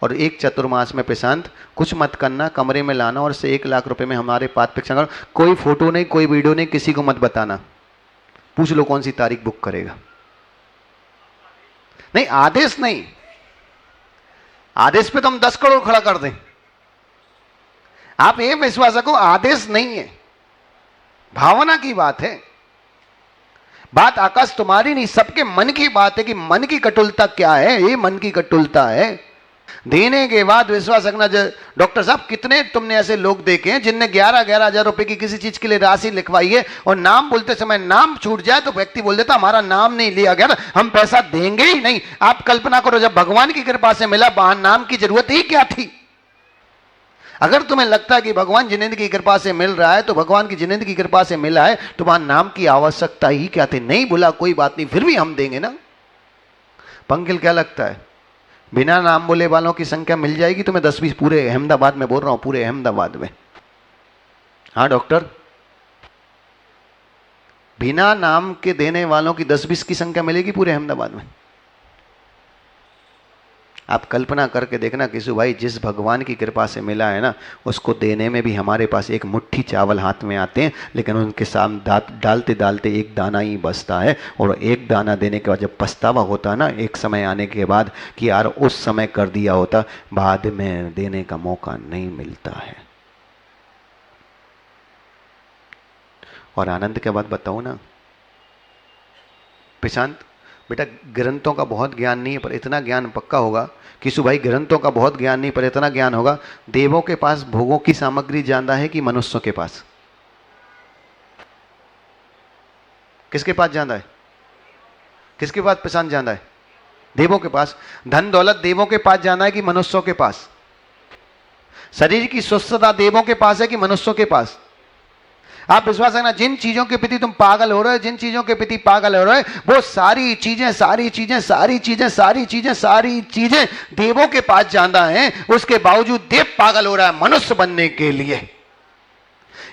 और एक चतुर्मास में प्रशांत कुछ मत करना, कमरे में लाना और से 1 लाख रुपए में हमारे पास पिक्चर करो। कोई फोटो नहीं, कोई वीडियो नहीं, किसी को मत बताना। पूछ लो कौन सी तारीख बुक करेगा। नहीं, आदेश नहीं, आदेश पे तो हम 10 करोड़ खड़ा कर दें। आप ये विश्वास रखो, आदेश नहीं है, भावना की बात है। बात आकाश तुम्हारी नहीं, सबके मन की बात है कि मन की कटुलता क्या है। ये मन की कटुलता है। देने के बाद विश्वास रखना। डॉक्टर साहब, कितने तुमने ऐसे लोग देखे हैं जिनने 11-11 हजार रुपए की किसी चीज के लिए राशि लिखवाई है और नाम बोलते समय नाम छूट जाए तो व्यक्ति बोल देता हमारा नाम नहीं लिया गया, हम पैसा देंगे ही नहीं। आप कल्पना करो, जब भगवान की कृपा से मिला, वहां नाम की जरूरत ही क्या थी। अगर तुम्हें लगता है कि भगवान जिनेंद्र की कृपा से मिल रहा है तो भगवान की जिनेंद्र की कृपा से मिला है, तो वहां नाम की आवश्यकता ही क्या थी। नहीं बोला कोई बात नहीं, फिर भी हम देंगे ना। पंकिल, क्या लगता है बिना नाम बोले वालों की संख्या मिल जाएगी तुम्हें 10-20? पूरे अहमदाबाद में बोल रहा हूं, पूरे अहमदाबाद में। हाँ डॉक्टर, बिना नाम के देने वालों की 10-20 की संख्या मिलेगी पूरे अहमदाबाद में। आप कल्पना करके देखना किशु भाई, जिस भगवान की कृपा से मिला है ना, उसको देने में भी हमारे पास एक मुट्ठी चावल हाथ में आते हैं, लेकिन उनके सामने डालते डालते एक दाना ही बचता है। और एक दाना देने के बाद जब पछतावा होता है ना, एक समय आने के बाद कि यार उस समय कर दिया होता, बाद में देने का मौका नहीं मिलता है। और आनंद के बाद बताओ ना प्रशांत बेटा, ग्रंथों का बहुत ज्ञान नहीं है पर इतना ज्ञान पक्का होगा। किशु भाई, ग्रंथों का बहुत ज्ञान नहीं पर इतना ज्ञान होगा, देवों के पास भोगों की सामग्री ज्यादा है कि मनुष्यों के पास? किसके पास ज्यादा है? किसके पास प्रशांत ज्यादा है? देवों के पास। धन दौलत देवों के पास ज्यादा है कि मनुष्यों के पास? शरीर की स्वस्थता देवों के पास है कि मनुष्यों के पास? आप विश्वास रखना, जिन चीजों के प्रति तुम पागल हो रहे हो, जिन चीजों के प्रति पागल हो रहे हो, वो सारी चीजें देवों के पास ज्यादा हैं। उसके बावजूद देव पागल हो रहा है मनुष्य बनने के लिए।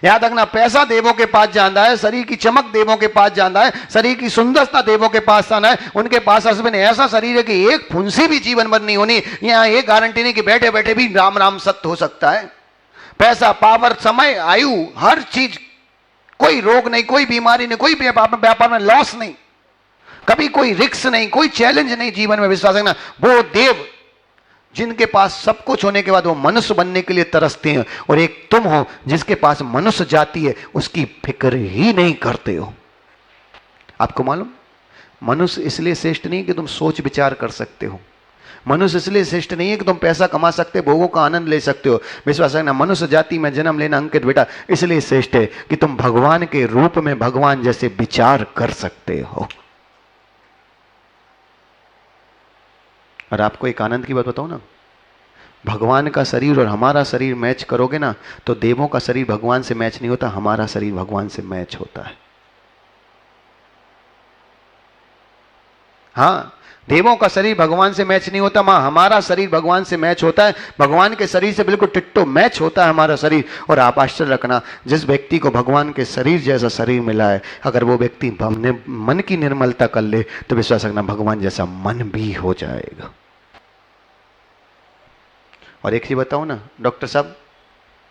याद रखना, पैसा देवों के पास ज्यादा है, शरीर की चमक देवों के पास ज्यादा है, शरीर की सुंदरता देवों के पास ज्यादा है। उनके पास हस्बैंड ऐसा शरीर है कि एक फुंसी भी जीवन भर नहीं होनी। यहां एक गारंटी नहीं कि बैठे बैठे भी राम राम सत्य हो सकता है। पैसा, पावर, समय, आयु, हर चीज, कोई रोग नहीं, कोई बीमारी नहीं, कोई व्यापार में लॉस नहीं, कभी कोई रिस्क नहीं, कोई चैलेंज नहीं जीवन में। विश्वास रखना, वो देव जिनके पास सब कुछ होने के बाद वो मनुष्य बनने के लिए तरसते हैं, और एक तुम हो जिसके पास मनुष्य जाति है, उसकी फिक्र ही नहीं करते हो। आपको मालूम, मनुष्य इसलिए श्रेष्ठ नहीं कि तुम सोच विचार कर सकते हो। मनुष्य इसलिए श्रेष्ठ नहीं है कि तुम पैसा कमा सकते, भोगों का आनंद ले सकते हो। विश्वास रखना, मनुष्य जाति में जन्म लेना अंकित बेटा इसलिए श्रेष्ठ है कि तुम भगवान के रूप में भगवान जैसे विचार कर सकते हो। और आपको एक आनंद की बात बताऊं ना, भगवान का शरीर और हमारा शरीर मैच करोगे ना, तो देवों का शरीर भगवान से मैच नहीं होता, हमारा शरीर भगवान से मैच होता है। हाँ, देवों का शरीर भगवान से मैच नहीं होता, मां हमारा शरीर भगवान से मैच होता है। भगवान के शरीर से बिल्कुल टिट्टो मैच होता है हमारा शरीर। और आप आश्चर्य रखना, जिस व्यक्ति को भगवान के शरीर जैसा शरीर मिला है, अगर वो व्यक्ति मन की निर्मलता कर ले तो विश्वास रखना भगवान जैसा मन भी हो जाएगा। और एक चीज बताओ ना डॉक्टर साहब,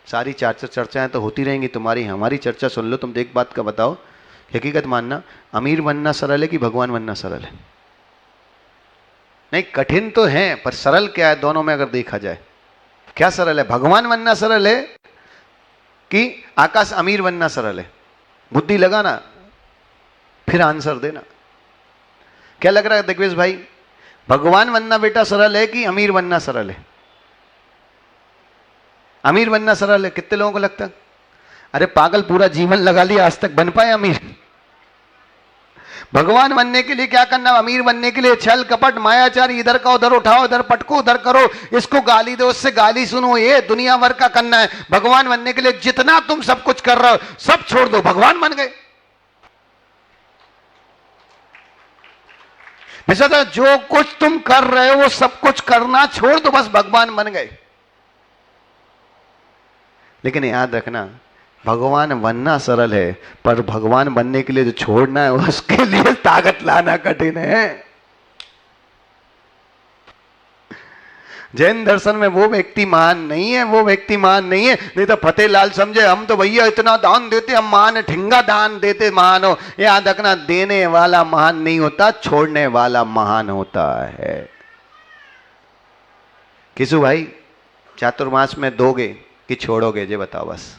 सारी चर्चाएं तो होती रहेंगी, तुम्हारी हमारी चर्चा सुन लो, तुम एक बात का बताओ, हकीकत मानना, अमीर बनना सरल है कि भगवान बनना सरल है? नहीं, कठिन तो है पर सरल क्या है दोनों में अगर देखा जाए? क्या सरल है? भगवान बनना सरल है कि आकाश अमीर बनना सरल है? बुद्धि लगाना, फिर आंसर देना। क्या लग रहा है दिग्विजय भाई, भगवान बनना बेटा सरल है कि अमीर बनना सरल है? अमीर बनना सरल है। कितने लोगों को लगता है? अरे पागल, पूरा जीवन लगा लिया, आज तक बन पाए अमीर? भगवान बनने के लिए क्या करना? अमीर बनने के लिए छल कपट मायाचार, इधर का उधर उठाओ, इधर पटको उधर करो, इसको गाली दो उससे गाली सुनो, ये दुनिया भर का करना है। भगवान बनने के लिए जितना तुम सब कुछ कर रहे हो सब छोड़ दो, भगवान बन गए। मिश्रा, जो कुछ तुम कर रहे हो वो सब कुछ करना छोड़ दो, बस भगवान बन गए। लेकिन याद रखना, भगवान बनना सरल है पर भगवान बनने के लिए जो छोड़ना है उसके लिए ताकत लाना कठिन है। जैन दर्शन में वो व्यक्ति महान नहीं है, वो व्यक्ति महान नहीं है। नहीं तो फतेहलाल समझे हम तो भैया इतना दान देते, हम महान है, ठिंगा दान देते महान हो। याद रखना, देने वाला महान नहीं होता, छोड़ने वाला महान होता है। किसु भाई, चातुर्मास में दोगे कि छोड़ोगे, ये बताओ बस।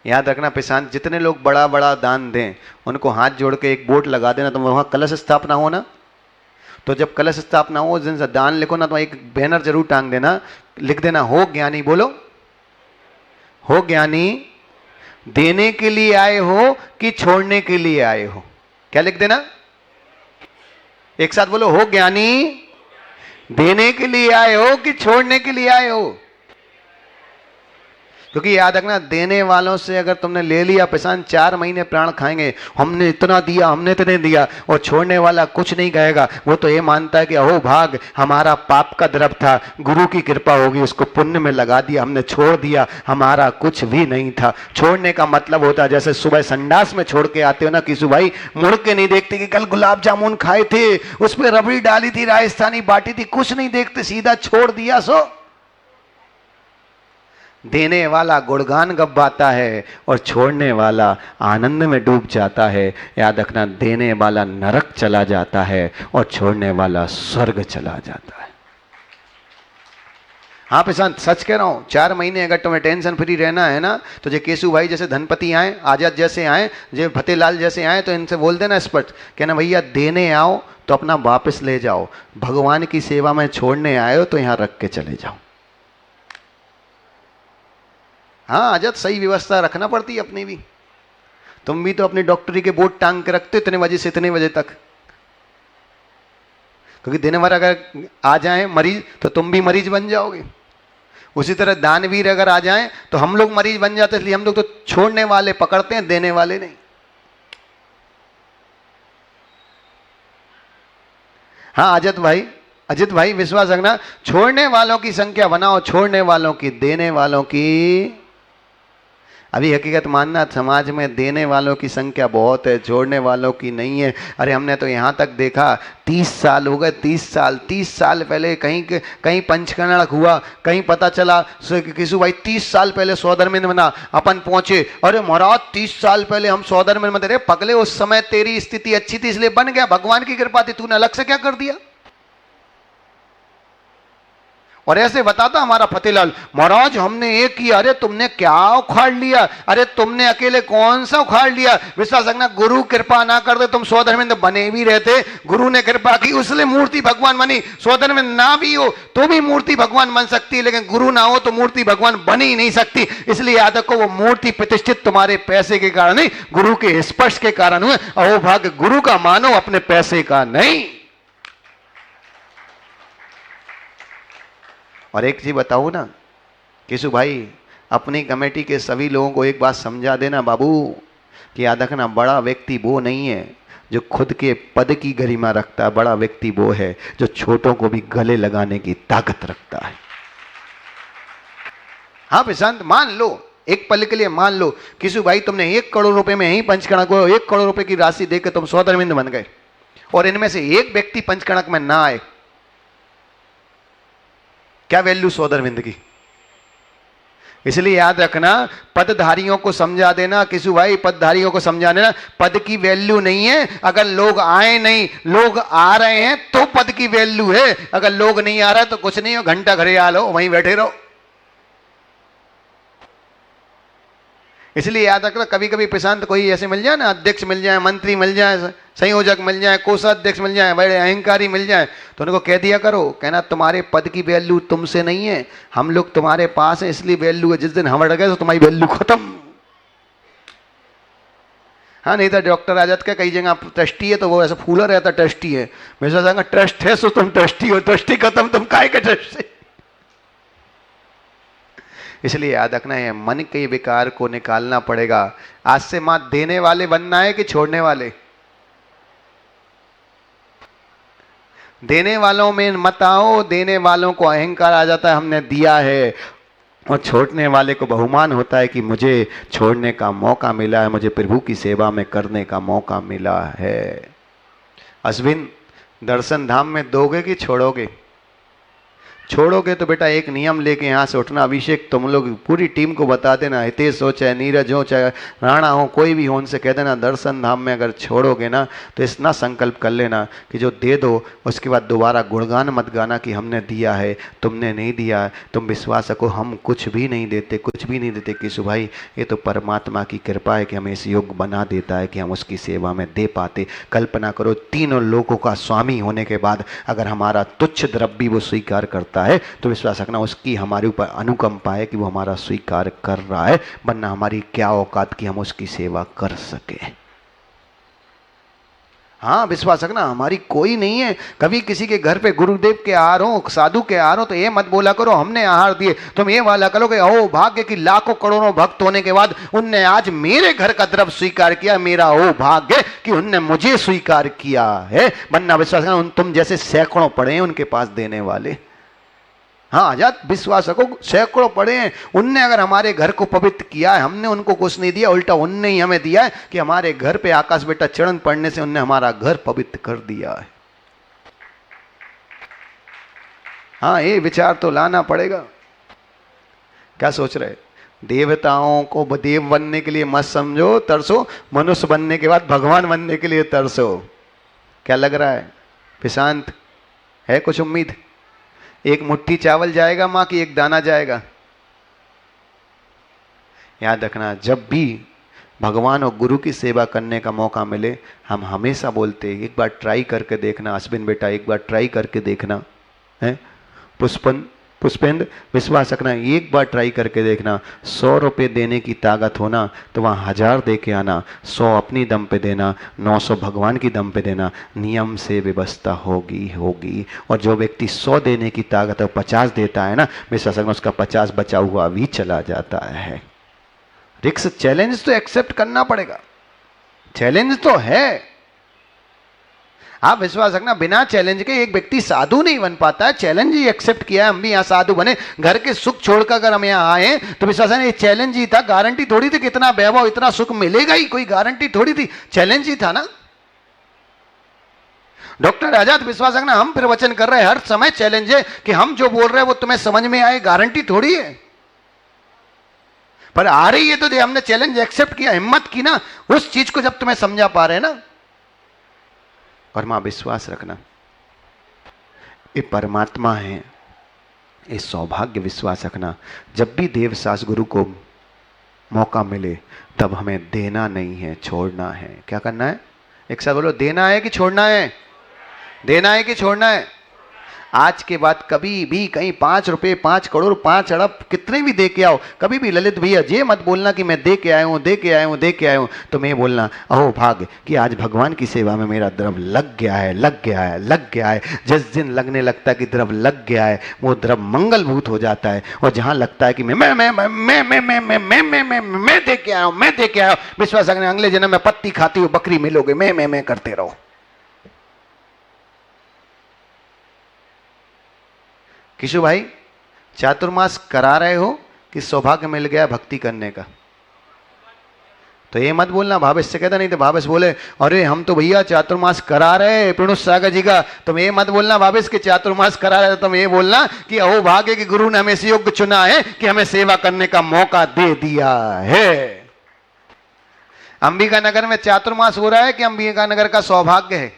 याद रखना प्रशांत, जितने लोग बड़ा बड़ा दान दें उनको हाथ जोड़ के एक बोर्ड लगा देना, तो वहां कलश स्थापना हो ना, तो जब कलश स्थापना हो, जिनसे दान लिखो ना, तो एक बैनर जरूर टांग देना, लिख देना, हो ज्ञानी, बोलो, हो ज्ञानी, देने के लिए आए हो कि छोड़ने के लिए आए हो। क्या लिख देना, एक साथ बोलो, हो ज्ञानी, देने के लिए आए हो कि छोड़ने के लिए आए हो। क्योंकि याद रखना, देने वालों से अगर तुमने ले लिया प्रशांत, 4 महीने प्राण खाएंगे, हमने इतना दिया, हमने इतने दिया, और छोड़ने वाला कुछ नहीं कहेगा। वो तो ये मानता है कि अहो भाग, हमारा पाप का द्रव था, गुरु की कृपा होगी, उसको पुण्य में लगा दिया, हमने छोड़ दिया, हमारा कुछ भी नहीं था। छोड़ने का मतलब होता है, जैसे सुबह संडास में छोड़ के आते हो ना किसु भाई, मुड़ के नहीं देखते कि कल गुलाब जामुन खाए थे, उस पर रबड़ी डाली थी, राजस्थानी बाटी थी, कुछ नहीं देखते, सीधा छोड़ दिया। सो देने वाला गुणगान गवाता है और छोड़ने वाला आनंद में डूब जाता है। याद रखना, देने वाला नरक चला जाता है और छोड़ने वाला स्वर्ग चला जाता है। हाँ प्रशांत, सच कह रहा हूं, 4 महीने अगर तुम्हें टेंशन फ्री रहना है ना, तो जो केशु भाई जैसे धनपति आए, आजाद जैसे आए, जो फतेहलाल जैसे आए, तो इनसे बोल देना स्पष्ट, कहना भैया देने आओ तो अपना वापस ले जाओ, भगवान की सेवा में छोड़ने आए हो तो यहां रख के चले जाओ। हाँ आजाद, सही व्यवस्था रखना पड़ती है अपनी भी। तुम भी तो अपनी डॉक्टरी के बोर्ड टांग के रखते हो, इतने बजे से इतने बजे तक, क्योंकि दिन भर अगर आ जाए मरीज तो तुम भी मरीज बन जाओगे। उसी तरह दानवीर अगर आ जाए तो हम लोग मरीज बन जाते, इसलिए हम लोग तो छोड़ने वाले पकड़ते हैं, देने वाले नहीं। हाँ अजित भाई विश्वास रखना, छोड़ने वालों की संख्या बनाओ, छोड़ने वालों की, देने वालों की। अभी हकीकत मानना, समाज में देने वालों की संख्या बहुत है, छोड़ने वालों की नहीं है। अरे हमने तो यहाँ तक देखा, 30 साल हो गए, 30 साल पहले कहीं पंचकर्णक हुआ, कहीं पता चला किसु भाई 30 साल पहले सौधर्मिंद बना, अपन पहुंचे, अरे महाराज 30 साल पहले हम सौधर्मिंद बने। अरे पगले, उस समय तेरी स्थिति अच्छी थी इसलिए बन गया, भगवान की कृपा थी, तूने अलग से क्या कर दिया। और ऐसे बताता हमारा फतेहलाल, महाराज हमने ये किया, अरे तुमने क्या उखाड़ लिया, अरे तुमने अकेले कौन सा उखाड़ लिया। विश्वास रखना, गुरु कृपा ना कर दे तुम सौधर्मिंद बने भी रहते, गुरु ने कृपा की उसलिए मूर्ति भगवान बनी। सौधर्मिंद ना भी हो तो भी मूर्ति भगवान बन सकती है, लेकिन गुरु ना हो तो मूर्ति भगवान बन ही नहीं सकती। इसलिए याद रखो, वो मूर्ति प्रतिष्ठित तुम्हारे पैसे के कारण नहीं, गुरु के स्पर्श के कारण हुए। अहो भाग्य गुरु का मानो, अपने पैसे का नहीं। और एक चीज बताऊं ना केशु भाई, अपनी कमेटी के सभी लोगों को एक बात समझा देना बाबू, कि याद रखना, बड़ा व्यक्ति वो नहीं है जो खुद के पद की गरिमा रखता है, बड़ा व्यक्ति वो है जो छोटों को भी गले लगाने की ताकत रखता है। हाँ प्रशांत, मान लो, एक पल के लिए मान लो केशु भाई तुमने 1 करोड़ रुपए में ही पंचकणक को 1 करोड़ रुपए की राशि देकर तुम सौधर्मिंद बन गए, और इनमें से एक व्यक्ति पंचकणक में ना आए, क्या वैल्यू सौधर्मिंद की। इसलिए याद रखना, पदधारियों को समझा देना किसु भाई, पदधारियों को समझा देना, पद की वैल्यू नहीं है अगर लोग आए नहीं, लोग आ रहे हैं तो पद की वैल्यू है। अगर लोग नहीं आ रहा तो कुछ नहीं हो, घंटा घरे आ लो, वहीं बैठे रहो। इसलिए याद रखना, कभी कभी प्रशांत कोई ऐसे मिल जाए ना, अध्यक्ष मिल जाए, मंत्री मिल जाए, संयोजक मिल जाए, कोषाध्यक्ष मिल जाए, बड़े अहंकारी मिल जाए, तो उनको कह दिया करो, कहना तुम्हारे पद की वैल्यू तुमसे नहीं है, हम लोग तुम्हारे पास है इसलिए वैल्यू है, जिस दिन हम अड़ गए तो तुम्हारी वैल्यू खत्म। हाँ नहीं तो डॉक्टर आजाद का कई जगह ट्रस्टी है तो वो ऐसा फूला रहता ट्रस्टी है, मैं सोचा ट्रस्ट है सो तुम ट्रस्टी हो, ट्रस्टी खत्म तुम काय के ट्रस्ट से। इसलिए याद रखना है, मन के विकार को निकालना पड़ेगा। आज से मां देने वाले बनना है कि छोड़ने वाले। देने वालों में मत आओ, देने वालों को अहंकार आ जाता है हमने दिया है, और छोड़ने वाले को बहुमान होता है कि मुझे छोड़ने का मौका मिला है, मुझे प्रभु की सेवा में करने का मौका मिला है। अश्विन, दर्शन धाम में दोगे कि छोड़ोगे? छोड़ोगे तो बेटा एक नियम लेके यहाँ से उठना। अभिषेक तुम लोग पूरी टीम को बता देना, हितेश हो चाहे नीरज हो चाहे राणा हो, कोई भी हो, उनसे कह देना दर्शन धाम में अगर छोड़ोगे ना तो इतना संकल्प कर लेना कि जो दे दो उसके बाद दोबारा गुणगान मत गाना कि हमने दिया है, तुमने नहीं दिया है। तुम विश्वास रखो हम कुछ भी नहीं देते, कुछ भी नहीं देते किशु भाई, ये तो परमात्मा की कृपा है कि हमें इस योग बना देता है कि हम उसकी सेवा में दे पाते। कल्पना करो तीनों लोगों का स्वामी होने के बाद अगर हमारा तुच्छ द्रव्य वो स्वीकार करता है तो विश्वास रखना उसकी हमारे ऊपर अनुकंपा है कि वो हमारा स्वीकार कर रहा है, वरना हमारी क्या औकात कि हम उसकी सेवा कर सके। हाँ विश्वास रखना हमारी कोई नहीं है। कभी किसी के घर पे गुरुदेव के आहार हो, साधु के आहार हो, तो ये मत बोला करो हमने आहार दिए। तुम ये वाला करो कि ओ भाग्य कि लाखों करोड़ों भक्त होने के बाद उनने आज मेरे घर का द्रव्य स्वीकार किया, मेरा ओ भाग्य कि उनने मुझे स्वीकार किया है। वरना विश्वास रखना तुम जैसे सैकड़ों पड़े हैं उनके पास देने वाले। हाँ आजाद विश्वास रखो सैकड़ों पड़े हैं, उनने अगर हमारे घर को पवित्र किया है, हमने उनको कुछ नहीं दिया, उल्टा उनने ही हमें दिया है कि हमारे घर पे आकाश बेटा चरण पड़ने से उनने हमारा घर पवित्र कर दिया है। हाँ ये विचार तो लाना पड़ेगा। क्या सोच रहे? देवताओं को देव बनने के लिए मत समझो तरसो, मनुष्य बनने के बाद भगवान बनने के लिए तरसो। क्या लग रहा है प्रशांत, है कुछ उम्मीद? एक मुट्ठी चावल जाएगा मां की एक दाना जाएगा? याद रखना जब भी भगवान और गुरु की सेवा करने का मौका मिले हम हमेशा बोलते एक बार ट्राई करके देखना अश्विन बेटा, एक बार ट्राई करके देखना है। पुष्पेंद्र विश्वास रखना एक बार ट्राई करके देखना। 100 रुपये देने की ताकत होना तो वहाँ 1000 दे के आना, 100 अपनी दम पे देना, 900 भगवान की दम पे देना। नियम से व्यवस्था होगी। और जो व्यक्ति 100 देने की ताकत है 50 देता है ना, विश्वास रखना उसका 50 बचा हुआ भी चला जाता है। रिक्स चैलेंज तो एक्सेप्ट करना पड़ेगा, चैलेंज तो है। आप विश्वास रखना बिना चैलेंज के एक व्यक्ति साधु नहीं बन पाता है। चैलेंज ही एक्सेप्ट किया है, हम भी यहाँ साधु बने, घर के सुख छोड़कर अगर हम यहाँ आए तो विश्वास है ये चैलेंज ही था। गारंटी थोड़ी थी कितना वैभव इतना सुख मिलेगा ही, कोई गारंटी थोड़ी थी, चैलेंज ही था ना। डॉक्टर आजाद विश्वास रखना हम प्रवचन कर रहे हैं, हर समय चैलेंज है कि हम जो बोल रहे हैं वो तुम्हें समझ में आए, गारंटी थोड़ी है, पर आ रही है तो हमने चैलेंज एक्सेप्ट किया, हिम्मत की ना उस चीज को, जब तुम्हें समझा पा रहे हैं ना। और मां विश्वास रखना ये परमात्मा है, ये सौभाग्य विश्वास रखना। जब भी देव सास गुरु को मौका मिले तब हमें देना नहीं है, छोड़ना है। क्या करना है? एक साथ बोलो, देना है कि छोड़ना है? देना है कि छोड़ना है? आज के बाद कभी भी कहीं 5 रुपए 5 करोड़ 5 अरब कितने भी दे के आओ, कभी भी ललित भैया ये मत बोलना कि मैं दे के आया हूँ, दे के आया हूँ, दे के आया हूँ। तो मैं बोलना अहो भाग्य कि आज भगवान की सेवा में मेरा द्रव्य लग गया है, लग गया है, लग गया है। जिस दिन लगने लगता है कि द्रव्य लग गया है वो द्रव्य मंगलभूत हो जाता है। और जहाँ लगता है कि मैं दे के आया हूँ, मैं दे के आया हूँ, विश्वास रखना अगले जन्म में पत्ती खाती हुई बकरी मिलोगे, मैं करते रहो। किशु भाई चातुर्मास करा रहे हो कि सौभाग्य मिल गया भक्ति करने का? तो ये मत बोलना भावेश से कहता, नहीं तो भावेश बोले अरे हम तो भैया चातुर्मास करा रहे प्रणुष सागर जी का। तुम ये मत बोलना भावेश के चातुर्मास करा रहे, तुम ये बोलना कि अहो भाग्य कि गुरु ने हमें इस योग्य चुना है कि हमें सेवा करने का मौका दे दिया है। अंबिका नगर में चातुर्मास हो रहा है कि अंबिका नगर का सौभाग्य है?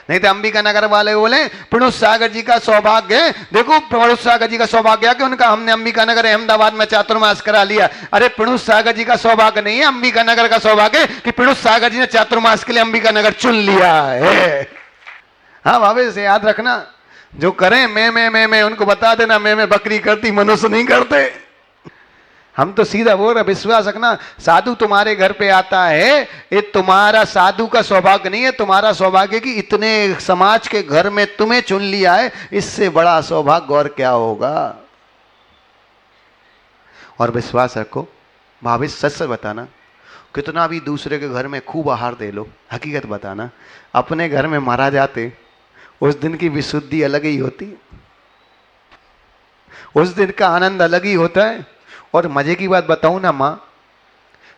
नहीं तो अंबिका नगर वाले बोले प्रणुष सागर जी का सौभाग्य है। देखो प्रणुष सागर जी का सौभाग्य है कि उनका हमने अंबिका नगर अहमदाबाद में चातुर्मास करा लिया। अरे प्रणुष सागर जी का सौभाग्य नहीं है, अंबिका नगर का सौभाग्य है कि प्रणुष सागर जी ने चातुर्मास के लिए अंबिका नगर चुन लिया है। हाँ भावे से याद रखना, जो करें मैं उनको बता देना, मैं बकरी करती, मनुष्य नहीं करते। हम तो सीधा बोल रहे, विश्वास रखना साधु तुम्हारे घर पे आता है, ये तुम्हारा साधु का सौभाग्य नहीं है, तुम्हारा सौभाग्य कि इतने समाज के घर में तुम्हें चुन लिया है। इससे बड़ा सौभाग्य और क्या होगा? और विश्वास रखो भाभी, सच बताना, कितना भी दूसरे के घर में खूब आहार दे लो, हकीकत बताना अपने घर में मारा जाते उस दिन की विशुद्धि अलग ही होती, उस दिन का आनंद अलग ही होता है। और मजे की बात बताऊं ना माँ,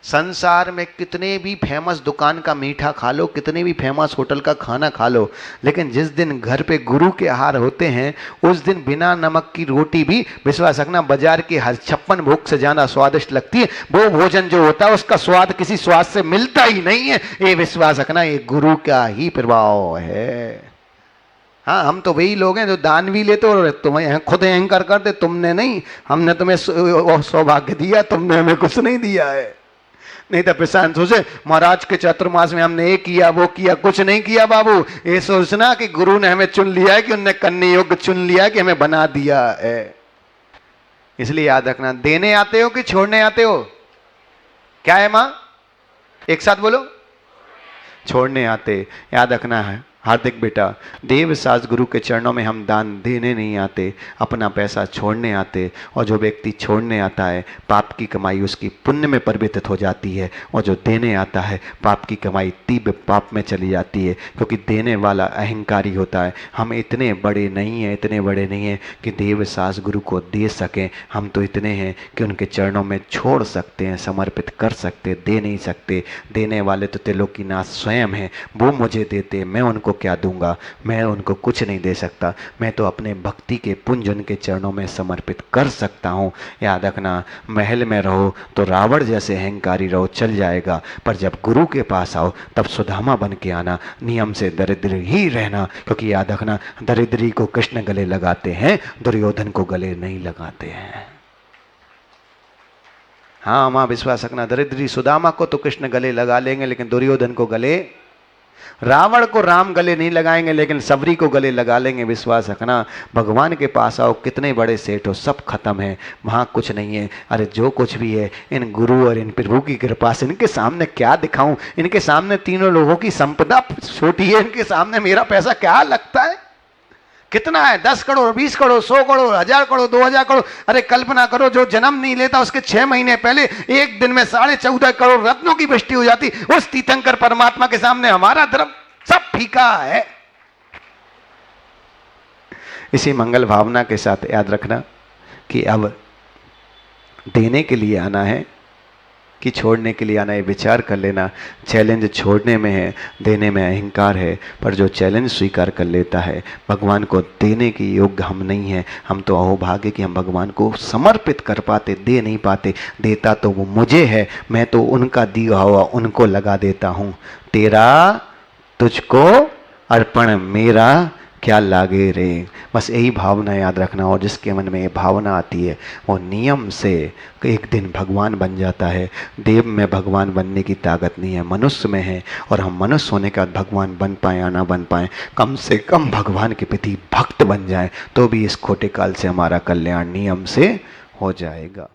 संसार में कितने भी फेमस दुकान का मीठा खा लो, कितने भी फेमस होटल का खाना खा लो, लेकिन जिस दिन घर पे गुरु के आहार होते हैं उस दिन बिना नमक की रोटी भी विश्वास रखना बाजार की हर 56 भोग से ज्यादा स्वादिष्ट लगती है। वो भोजन जो होता है उसका स्वाद किसी स्वाद से मिलता ही नहीं है। ये विश्वास रखना, ये गुरु का ही प्रभाव है। हाँ, हम तो वही लोग हैं जो दान भी लेते और तुम्हें खुद अहंकार करते, तुमने नहीं, हमने तुम्हें सौभाग्य दिया, तुमने हमें कुछ नहीं दिया है। नहीं तो प्रशांत सोचे महाराज के चातुर्मास में हमने ये किया वो किया, कुछ नहीं किया बाबू। ये सोचना कि गुरु ने हमें चुन लिया है, कि उनने करने योग्य चुन लिया है, कि हमें बना दिया है। इसलिए याद रखना, देने आते हो कि छोड़ने आते हो? क्या है मां? एक साथ बोलो, छोड़ने आते। याद रखना है हार्दिक बेटा, देव सास गुरु के चरणों में हम दान देने नहीं आते, अपना पैसा छोड़ने आते। और जो व्यक्ति छोड़ने आता है पाप की कमाई उसकी पुण्य में परिवर्तित हो जाती है, और जो देने आता है पाप की कमाई तीव्र पाप में चली जाती है, क्योंकि देने वाला अहंकारी होता है। हम इतने बड़े नहीं हैं, इतने बड़े नहीं हैं कि देव सास गुरु को दे सकें। हम तो इतने हैं कि उनके चरणों में छोड़ सकते हैं, समर्पित कर सकते, दे नहीं सकते। देने वाले तो त्रिलोकीनाथ स्वयं हैं, वो मुझे देते, मैं उनको क्या दूंगा? मैं उनको कुछ नहीं दे सकता, मैं तो अपने भक्ति के पुंज उनके चरणों में समर्पित कर सकता हूँ। याद रखना, महल में रहो तो रावण जैसे अहंकारी रहो, चल जाएगा, पर जब गुरु के पास आओ तब सुदामा बन के आना, नियम से दरिद्र ही रहना। क्योंकि याद रखना, दरिद्री को कृष्ण गले लगाते हैं, दुर्योधन को गले नहीं लगाते हैं। हाँ माँ, विश्वास रखना, दरिद्री सुदामा को तो कृष्ण गले लगा लेंगे, लेकिन दुर्योधन को गले, रावण को राम गले नहीं लगाएंगे, लेकिन सबरी को गले लगा लेंगे। विश्वास रखना, भगवान के पास आओ, कितने बड़े सेठ हो, सब खत्म है, वहाँ कुछ नहीं है। अरे जो कुछ भी है इन गुरु और इन प्रभु की कृपा से, इनके सामने क्या दिखाऊं? इनके सामने तीनों लोगों की संपदा छोटी है, इनके सामने मेरा पैसा क्या लगता है? कितना है? 10 करोड़, 20 करोड़, 100 करोड़, 1000 करोड़, 2000 करोड़। अरे कल्पना करो, जो जन्म नहीं लेता उसके 6 महीने पहले एक दिन में 14.5 करोड़ रत्नों की वृष्टि हो जाती। उस तीर्थंकर परमात्मा के सामने हमारा धर्म सब फीका है। इसी मंगल भावना के साथ याद रखना कि अब देने के लिए आना है कि छोड़ने के लिए आना है, विचार कर लेना। चैलेंज छोड़ने में है, देने में अहंकार है। पर जो चैलेंज स्वीकार कर लेता है, भगवान को देने की योग्य हम नहीं है। हम तो अहोभाग्य कि हम भगवान को समर्पित कर पाते, दे नहीं पाते। देता तो वो मुझे है, मैं तो उनका दिया हुआ उनको लगा देता हूँ। तेरा तुझको अर्पण मेरा क्या लागे रे। बस यही भावना याद रखना। और जिसके मन में ये भावना आती है वो नियम से एक दिन भगवान बन जाता है। देव में भगवान बनने की ताकत नहीं है, मनुष्य में है। और हम मनुष्य होने के बाद भगवान बन पाए या ना बन पाए, कम से कम भगवान के प्रति भक्त बन जाए, तो भी इस खोटे काल से हमारा कल्याण नियम से हो जाएगा।